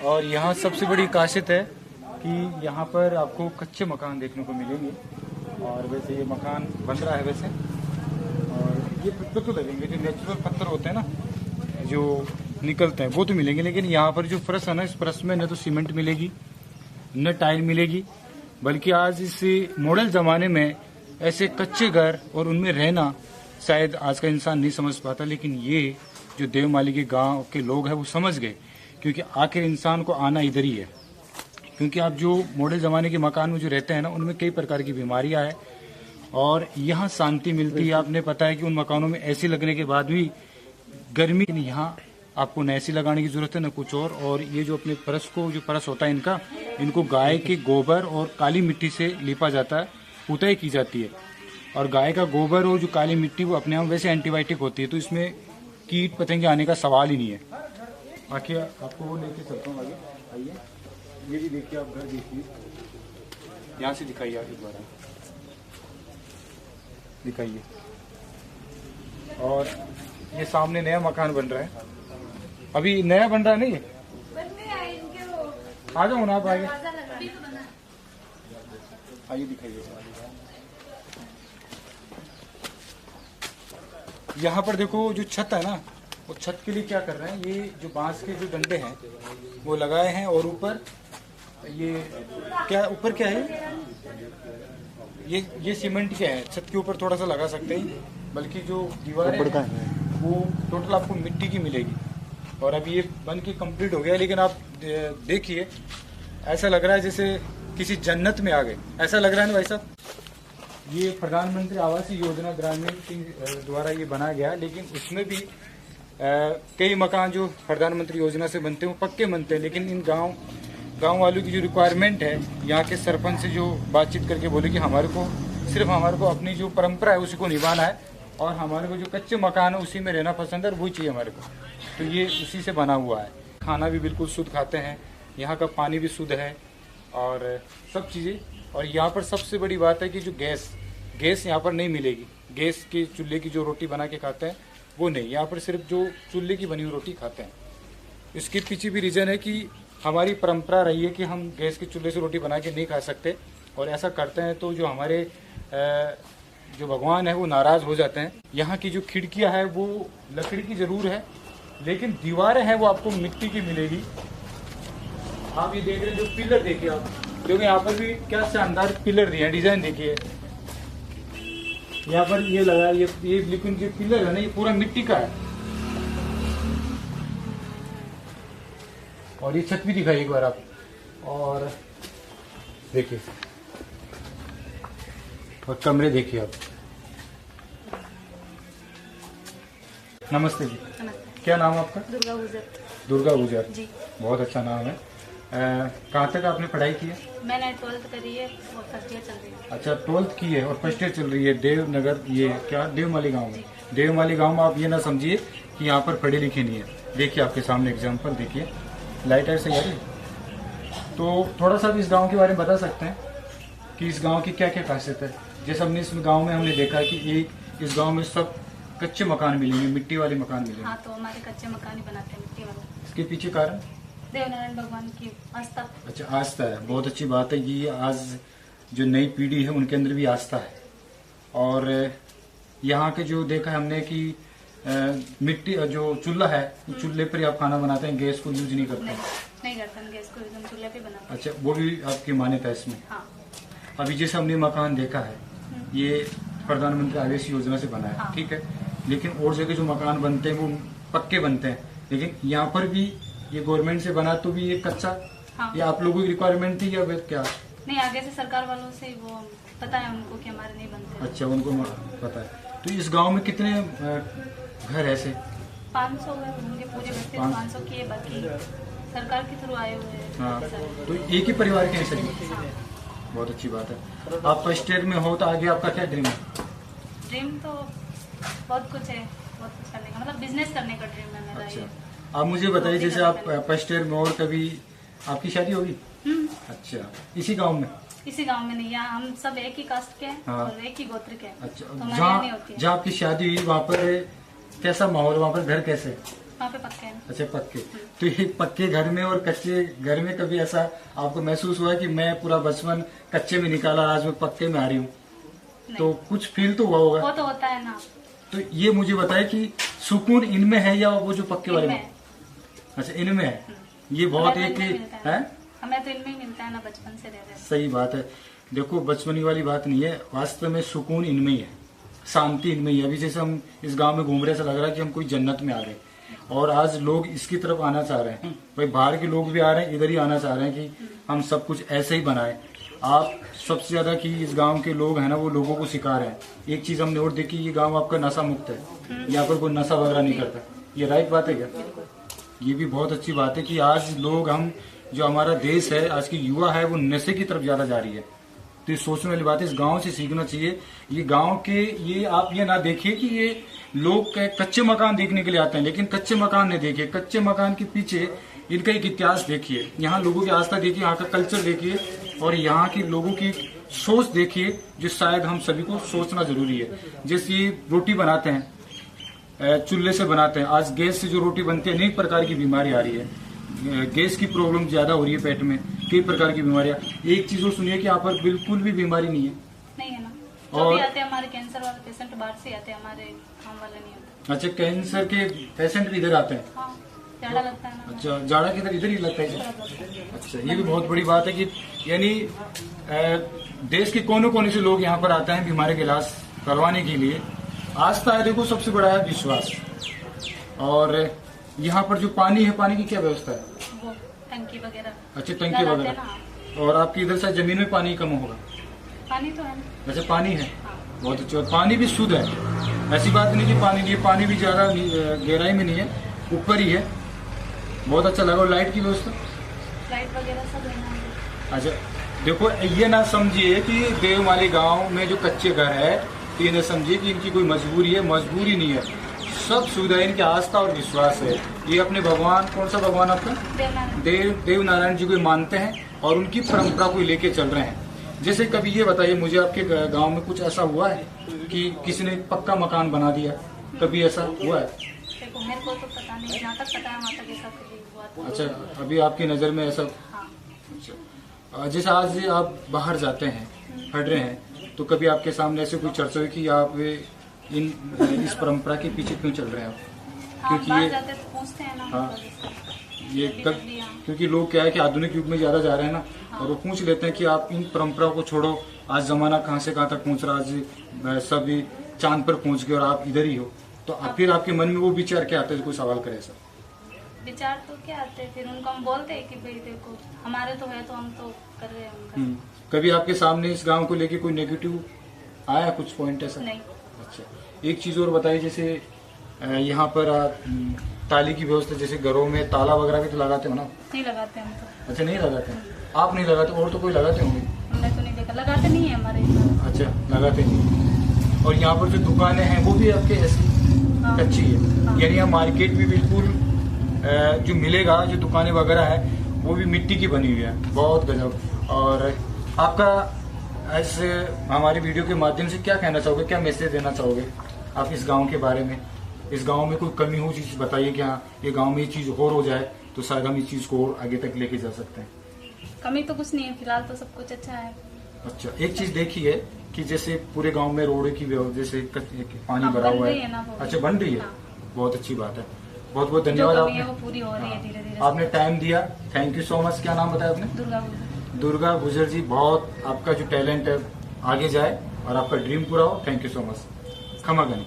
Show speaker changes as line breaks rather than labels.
और यहाँ सबसे बड़ी खासियत है कि यहाँ पर आपको कच्चे मकान देखने को मिलेंगे। और वैसे ये मकान बन रहा है वैसे, और ये पत्थर तो लगेंगे, जो नेचुरल पत्थर होते हैं ना जो निकलते हैं वो तो मिलेंगे, लेकिन यहाँ पर जो फर्श है ना, इस फर्श में न तो सीमेंट मिलेगी न टाइल मिलेगी, बल्कि आज इस मॉडल ज़माने में ऐसे कच्चे घर और उनमें रहना शायद आज का इंसान नहीं समझ पाता। लेकिन ये जो देवमाली के गांव के लोग हैं वो समझ गए, क्योंकि आखिर इंसान को आना इधर ही है। क्योंकि आप जो मॉडल ज़माने के मकान में जो रहते हैं ना, उनमें कई प्रकार की बीमारियां हैं और यहाँ शांति मिलती है। आपने पता है कि उन मकानों में एसी लगने के बाद भी गर्मी, यहाँ आपको न एसी लगाने की जरूरत है न कुछ और ये जो अपने फर्श को, जो फर्श होता है इनको गाय के गोबर और काली मिट्टी से लिपा जाता है, पुताई की जाती है। और गाय का गोबर और जो काली मिट्टी वो अपने आप वैसे एंटीबायोटिक होती है, तो इसमें कीट पतंगे आने का सवाल ही नहीं है। बाकी आपको वो लेके चलता हूँ आगे, आइए। ये भी देखिए, आप घर देखिए, यहाँ से दिखाइए, आप एक बार दिखाइए। और ये सामने नया मकान बन रहा है, अभी नया बन रहा है नहीं, आ जाओ ना आप आगे, आइए दिखाइए। यहाँ पर देखो जो छत है ना, वो छत के लिए क्या कर रहे हैं, ये जो बांस के जो डंडे हैं वो लगाए हैं, और ऊपर ये क्या, ऊपर क्या है, ये सीमेंट क्या है, छत के ऊपर थोड़ा सा लगा सकते हैं, बल्कि जो दीवार है वो टोटल आपको मिट्टी की मिलेगी। और अभी ये बन के कंप्लीट हो गया, लेकिन आप देखिए ऐसा लग रहा है जैसे किसी जन्नत में आ गए, ऐसा लग रहा है ना भाई साहब। ये प्रधानमंत्री आवास योजना ग्रामीण द्वारा ये बनाया गया, लेकिन उसमें भी कई मकान जो प्रधानमंत्री योजना से बनते हैं वो पक्के बनते हैं, लेकिन इन गांव वालों की जो रिक्वायरमेंट है, यहाँ के सरपंच से जो बातचीत करके बोले कि हमारे को अपनी जो परंपरा है उसी को निभाना है, और हमारे को जो कच्चे मकान है उसी में रहना पसंद है, और वही चाहिए हमारे को। तो ये उसी से बना हुआ है। खाना भी बिल्कुल शुद्ध खाते हैं, यहाँ का पानी भी शुद्ध है और सब चीज़ें। और यहाँ पर सबसे बड़ी बात है कि जो गैस यहाँ पर नहीं मिलेगी। गैस के चूल्हे की जो रोटी बना के खाते हैं वो नहीं, यहाँ पर सिर्फ जो चूल्हे की बनी हुई रोटी खाते हैं। इसके पीछे भी रीज़न है कि हमारी परंपरा रही है कि हम गैस के चूल्हे से रोटी बना के नहीं खा सकते, और ऐसा करते हैं तो जो हमारे जो भगवान है वो नाराज़ हो जाते हैं। यहाँ की जो खिड़कियाँ है वो लकड़ी की ज़रूर है, लेकिन दीवारें हैं वो आपको मिट्टी की मिलेगी। आप ये देख रहे हैं, जो पिलर देखिए आप, क्योंकि यहाँ पर भी क्या शानदार पिलर दिए हैं, डिजाइन देखिए। यहाँ पर ये लगा, ये लेकिन जो पिलर है ना, ये पूरा मिट्टी का है। और ये छत भी दिखाइए एक बार आप, और देखिए, और कमरे देखिए आप। नमस्ते जी।
नमस्ते।
क्या नाम है आपका?
दुर्गा गुजर।
दुर्गा गुजर
जी।
बहुत अच्छा नाम है। कहाँ तक आपने पढ़ाई की है?
मैंने 12th करी है और फर्स्ट ईयर चल रही है।
अच्छा, 12th की है और फर्स्ट ईयर चल रही है। देवनगर, ये क्या देवमाली गांव में? देवमाली गांव में आप ये ना समझिए कि यहाँ पर पढ़े लिखे नहीं है। देखिए आपके सामने एग्जाम्पल देखिए, लाइट से आ रही। तो थोड़ा सा भी इस गाँव के बारे में बता सकते हैं कि इस गाँव की क्या क्या खासियत है? जैसे हमने इस गाँव में हमने देखा कि इस गाँव में सब कच्चे मकान मिलेंगे, मिट्टी वाले मकान मिलेंगे।
हाँ, तो हमारे कच्चे मकान ही बनाते हैं, मिट्टी वाले।
इसके पीछे कारण
देवनारायण भगवान की आस्था।
अच्छा, आस्था है, बहुत अच्छी बात है। ये आज जो नई पीढ़ी है उनके अंदर भी आस्था है। और यहाँ के जो देखा हमने कि मिट्टी जो चूल्हा है, चूल्हे पर ही आप खाना बनाते हैं, गैस को यूज नहीं करते?
नहीं करते हम, गैस को एकदम चूल्हे पे बनाते हैं।
अच्छा, वो भी आपकी मान्यता है इसमें?
हाँ।
अभी जैसे हमने मकान देखा है, ये प्रधानमंत्री आवास योजना से बना है। हाँ। ठीक है, लेकिन और जगह जो मकान बनते हैं वो पक्के बनते हैं, लेकिन यहाँ पर भी ये गवर्नमेंट से बना तो भी ये कच्चा। हाँ। ये आप लोगों की रिक्वायरमेंट थी या क्या?
नहीं, आगे से सरकार वालों से वो पता है उनको कि हमारे नहीं बनते।
अच्छा, उनको पता है। तो इस गांव में कितने घर ऐसे?
500 होंगे पूरे बस्ती, 500 की है, बाकी सरकार के थ्रू आए हुए हैं।
हाँ, तो एक ही परिवार के हैं सभी। हाँ। बहुत अच्छी बात है। आप फर्स्ट ईयर में हो तो आगे आपका क्या ड्रीम है?
ड्रीम तो बहुत कुछ है, बहुत कुछ करने का, मतलब बिजनेस करने का ड्रीम है मेरा।
अच्छा, आप मुझे बताइए, जैसे आप फर्स्ट ईयर में और कभी आपकी शादी होगी? अच्छा, इसी गांव में?
इसी गांव में नहीं, यहाँ हम सब एक ही कास्ट के हैं। हाँ। और एक ही गोत्र के हैं।
अच्छा,
तो
जहाँ आपकी शादी हुई वहाँ पर कैसा माहौल, वहाँ पर घर कैसे?
वहाँ पे पक्के हैं।
अच्छा, पक्के। तो ये पक्के घर में और कच्चे घर में कभी ऐसा आपको महसूस हुआ कि मैं पूरा बचपन कच्चे में निकाला, आज मैं पक्के में आ रही हूँ? तो कुछ फील तो हुआ होगा।
वो तो होता है ना।
तो ये मुझे बताए कि सुकून इनमें है या वो जो पक्के वाले में? अच्छा, इनमें है। ये बहुत एक है,
हमें तो इनमें ही मिलता है ना, बचपन से रह रहे हैं।
सही बात है। देखो, बचपनी वाली बात नहीं है, वास्तव में सुकून इनमें ही है, शांति इनमें ही है। अभी जैसे हम इस गांव में घूम रहे, ऐसा लग रहा है कि हम कोई जन्नत में आ गए, और आज लोग इसकी तरफ आना चाह रहे हैं। भाई बाहर के लोग भी आ रहे हैं, इधर ही आना चाह रहे हैं कि हम सब कुछ ऐसे ही बनाए। आप सबसे ज्यादा कि इस गांव के लोग हैं ना, वो लोगों को सिखा रहे हैं। एक चीज हमने और देखी, ये गांव आपका नशा मुक्त है, यहाँ पर कोई नशा वगैरह नहीं करता। ये राइट बात है क्या? ये भी बहुत अच्छी बात है कि आज लोग, हम जो हमारा देश है, आज की युवा है, वो नशे की तरफ ज्यादा जा रही है। तो ये सोचने वाली बात है, इस गांव से सीखना चाहिए। ये गांव के, ये आप ये ना देखिए कि ये लोग कच्चे मकान देखने के लिए आते हैं, लेकिन कच्चे मकान नहीं देखिए। कच्चे मकान के पीछे इनका एक इतिहास देखिए, यहाँ लोगों की आस्था देखिए, यहाँ का कल्चर देखिए, और यहाँ के लोगों की सोच देखिए, जो शायद हम सभी को सोचना जरूरी है। जैसे ये रोटी बनाते हैं, चूल्हे से बनाते हैं, आज गैस से जो रोटी बनती है, अनेक प्रकार की बीमारी आ रही है। गैस की प्रॉब्लम ज्यादा हो रही है, पेट में कई प्रकार की बीमारियां। एक चीज और सुनिए कि यहाँ पर बिल्कुल भी बीमारी नहीं है।
नहीं है ना। जो
और
भी आते हैं हमारे कैंसर वाले पेशेंट बाहर से आते हैं, हमारे गाँव वाले नहीं आते।
अच्छा, कैंसर के पेशेंट भी इधर आते हैं?
हाँ, जाड़ा लगता है ना।
अच्छा, जाड़ा किधर, इधर ही लगता है? अच्छा, ये भी बहुत बड़ी बात है कि यानी देश के कोने कोने से लोग यहाँ पर आते हैं बीमारी का इलाज करवाने के लिए। आस्था है, देखो सबसे बड़ा है विश्वास। और यहाँ पर जो पानी है, पानी की क्या व्यवस्था है?
वो टंकी वगैरह।
अच्छा, टंकी वगैरह। और आपकी इधर से जमीन में पानी कम होगा?
पानी तो है ना।
अच्छा, पानी है।
हाँ।
बहुत अच्छा। पानी भी शुद्ध है, ऐसी बात नहीं कि पानी नहीं है। पानी भी ज्यादा गहराई में नहीं है, ऊपर ही है। बहुत अच्छा लगा। और लाइट की व्यवस्था?
लाइट वगैरह सब है।
अच्छा, देखो ये ना समझिए कि देवमाली गांव में जो कच्चे घर है, तो ये ना समझिए कि इनकी कोई मजबूरी है। मजबूरी नहीं है, सब सुविधा इनकी आस्था और विश्वास है। ये अपने भगवान, कौन सा भगवान आपका? देव नारायण जी को मानते हैं और उनकी परंपरा को लेके चल रहे हैं। जैसे कभी ये बताइए मुझे, आपके गांव में कुछ ऐसा हुआ है कि किसी ने पक्का मकान बना दिया? कभी ऐसा हुआ है?
देखो, मेरे को तो पता नहीं, जहाँ तक पता है वहाँ तक ऐसा कभी हुआ था।
अच्छा, अभी आपकी नजर में ऐसा?
हाँ।
अच्छा, जैसे आज आप बाहर जाते हैं, पढ़ रहे हैं, तो कभी आपके सामने ऐसे कोई चर्चा हुई कि आप इस परंपरा के पीछे क्यों चल रहे हैं आप?
हाँ,
क्योंकि ये
जाते तो पूछते हैं ना।
हाँ, ये क्योंकि लोग क्या है कि आधुनिक युग में ज्यादा जा रहे हैं ना, और वो पूछ लेते हैं कि आप इन परंपराओं को छोड़ो, आज जमाना कहाँ से कहाँ तक पहुँच रहा है, आज सभी चांद पर पहुँच गए और आप इधर ही हो। तो फिर आपके मन में वो विचार क्या आता है? कोई सवाल करे ऐसा
विचार तो क्या आते हैं, फिर उनको हम बोलते हैं कि भाई देखो हमारे तो है, तो हम तो कर रहे हैं उनका।
कभी आपके सामने इस गांव को लेके कोई नेगेटिव आया, कुछ पॉइंट ऐसा?
नहीं।
अच्छा, एक चीज और बताइए, जैसे यहाँ पर ताली की व्यवस्था, जैसे घरों में ताला वगैरह भी तो लगाते हो ना?
नहीं लगाते हम तो।
अच्छा, नहीं लगाते? आप नहीं लगाते, और तो कोई लगाते होंगे?
हमने तो नहीं देखा, लगाते नहीं है हमारे यहाँ।
अच्छा, लगाते नहीं। और यहाँ पर जो दुकानें हैं वो भी आपके ऐसी कच्ची है? यानी यहाँ मार्केट भी बिल्कुल जो मिलेगा, जो दुकानें वगैरह है, वो भी मिट्टी की बनी हुई है। बहुत गजब। और आपका ऐसे हमारी वीडियो के माध्यम से क्या कहना चाहोगे, क्या मैसेज देना चाहोगे आप इस गांव के बारे में? इस गांव में कोई कमी हो, चीज बताइए कि हाँ, ये गांव में ये चीज और हो जाए तो शायद हम इस चीज को और आगे तक लेके जा सकते हैं।
कमी तो कुछ नहीं है, फिलहाल तो सब कुछ अच्छा है।
अच्छा, एक चीज देखी है कि जैसे पूरे गांव में रोड की व्यवस्था, जैसे पानी भरा हुआ है। अच्छा, बन रही है। बहुत अच्छी बात है। बहुत बहुत धन्यवाद। आपने
वो पूरी हो रही है धीरे धीरे।
आपने टाइम दिया, थैंक यू सो मच। क्या नाम बताया आपने? दुर्गा गुजर जी। बहुत आपका जो टैलेंट है आगे जाए और आपका ड्रीम पूरा हो। Thank you so much. खमा गनी।